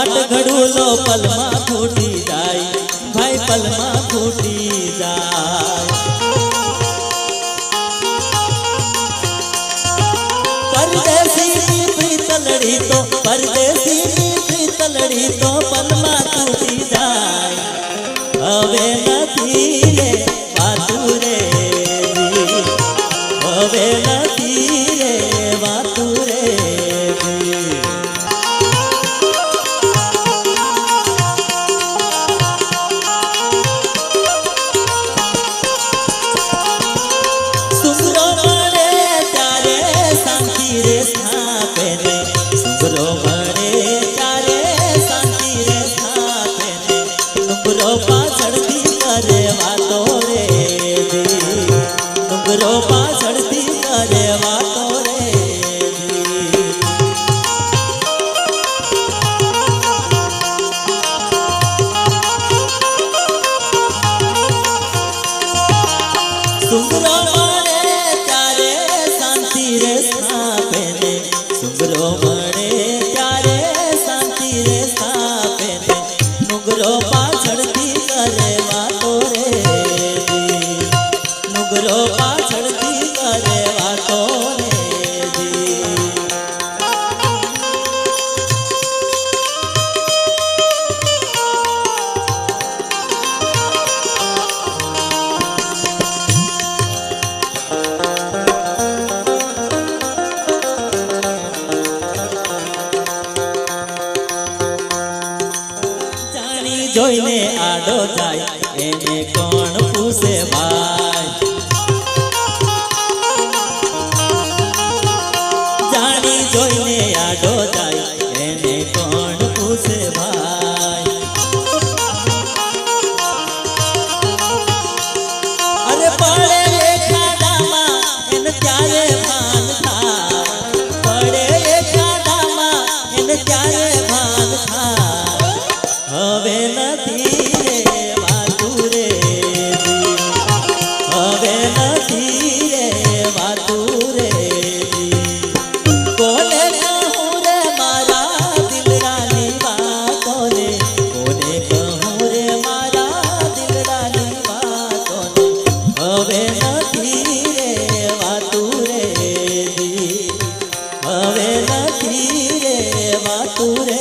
वाट घड़ूलो पलमा फूटी जाए भाई पलमा फूटी जाए। परदेसी की प्रीतलड़ी तो परदेसी की प्रीतलड़ी तो पलमा फूटी जाए। हवे नथी रे वातु रे हवे नथी रे वातु रे। सुगरो मरे त्यारे शांति रे स्थापे ने सुगरो मरे त्यारे शांति रे स्थापे ने नुगरो पाछड़ती करे वातो रे नुगरो पाछड़ती करे वातो रे। सुगरो मरे त्यारे शांति रे स्थापे ने सुगरो मरे त्यारे शांति रे स्थापे ने नुगरो पाछड़ती करे वातो रे नुगरो पाछड़ती करे वातो रे। जानी जोईने आडो जाय एने कोण पूछे भाई जानी जोईने आडो जाय एने कोण पूछे भाई। अरे पड़े ये खाडामा एन त्यारे भान था पड़े ये खाडामा एन त्यारे भान था। हवे नथी रे वातु रे हवे नथी रे वातु रे। कोने कहूँ रे मारा दिलरानी बातों ने कोने कहूँ रे मारा दिलरानी बातों ने हवे नथी रे वातु रे हवे नथी रे वातु रे।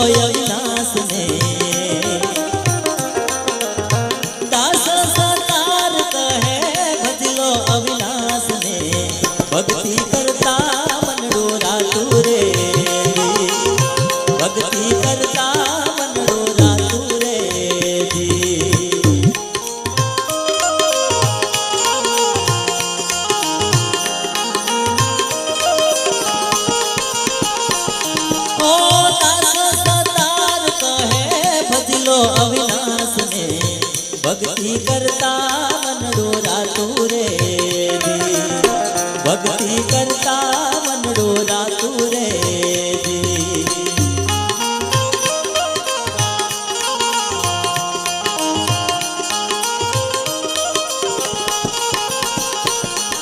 अविनाश ने दास सतार कहे भजलो अविनाश ने भक्ति करता मनडो रातु रे भक्ति करता मनडो रातु रे। अविनाश ने भक्ति करता मनडो रातु रे भक्ति करता मनडो रातु रे।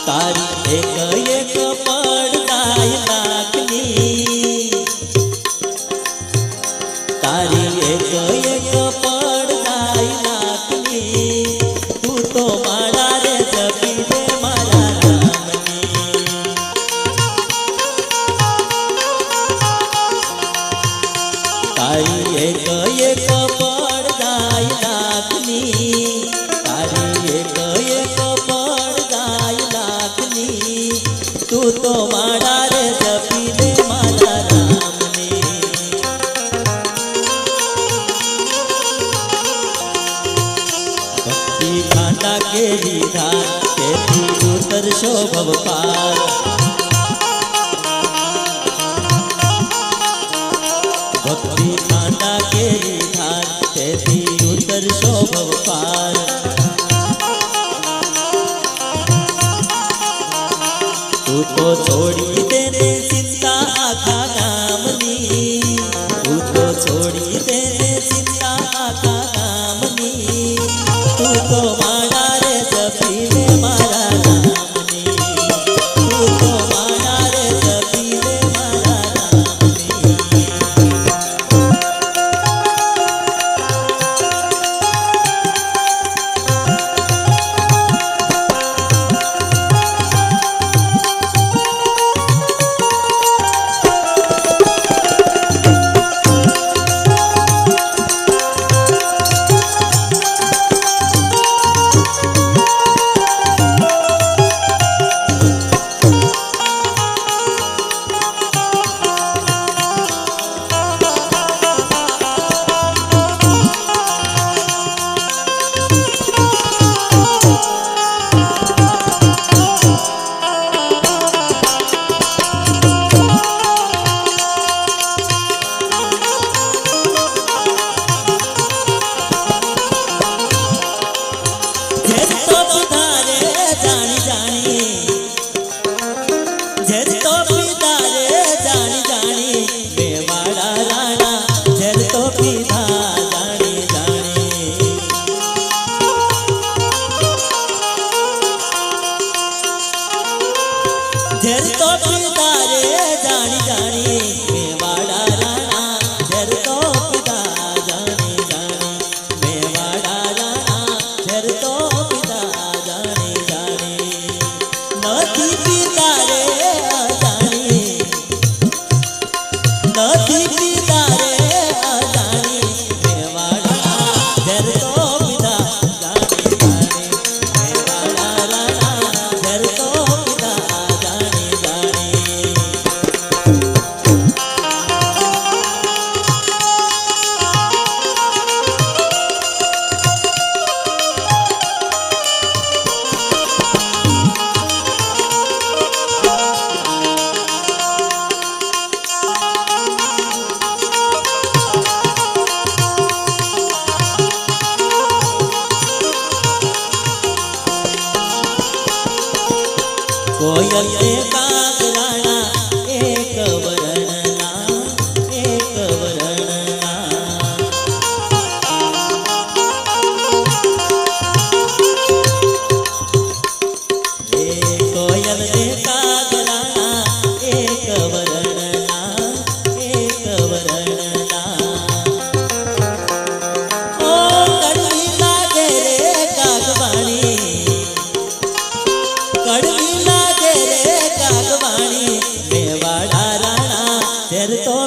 तारी एक एक पड़ जाए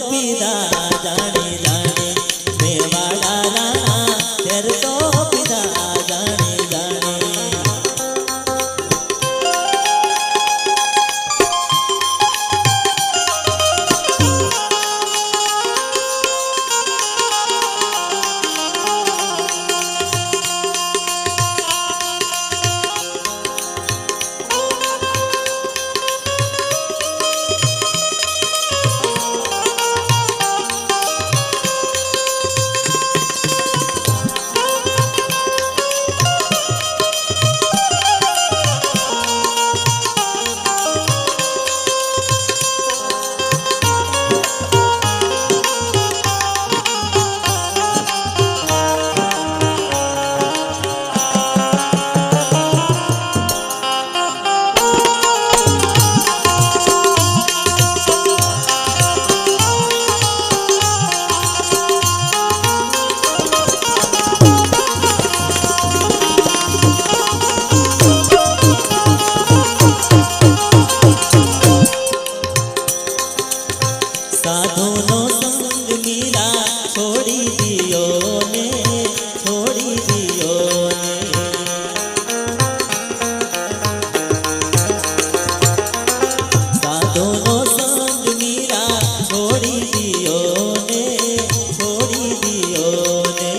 पीधा जाने जाने मेवाड़ा राणा ઝેર તો પીધા જાણે જાણે સાધુનો સંગ મીરા છોડી દિયો ને છોડી દિયો ને સાધુનો સંગ મીરા છોડી દિયો ને છોડી દિયો ને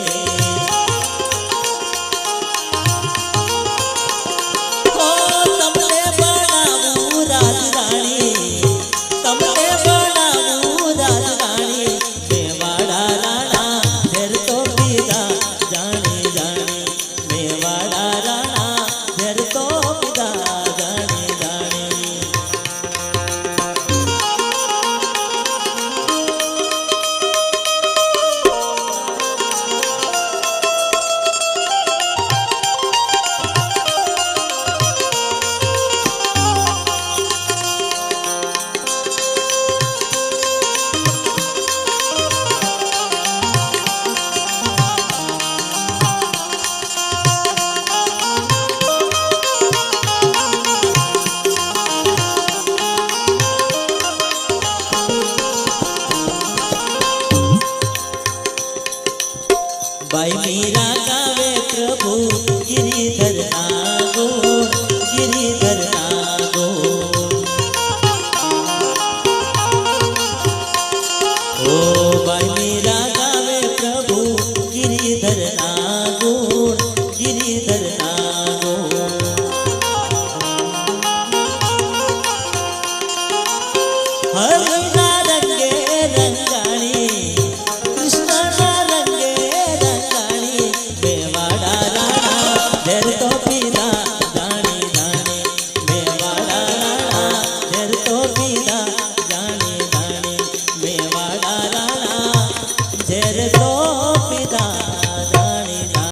ઓ તમને બનાવું રાજરાણી તમને બનાવું રાજરાણી મેવાડા રાણા ઝેર તો પીધા જાણે જાણે મેવાડા રાણા ઝેર તો પીધા જાણે જાણે भाई मीरा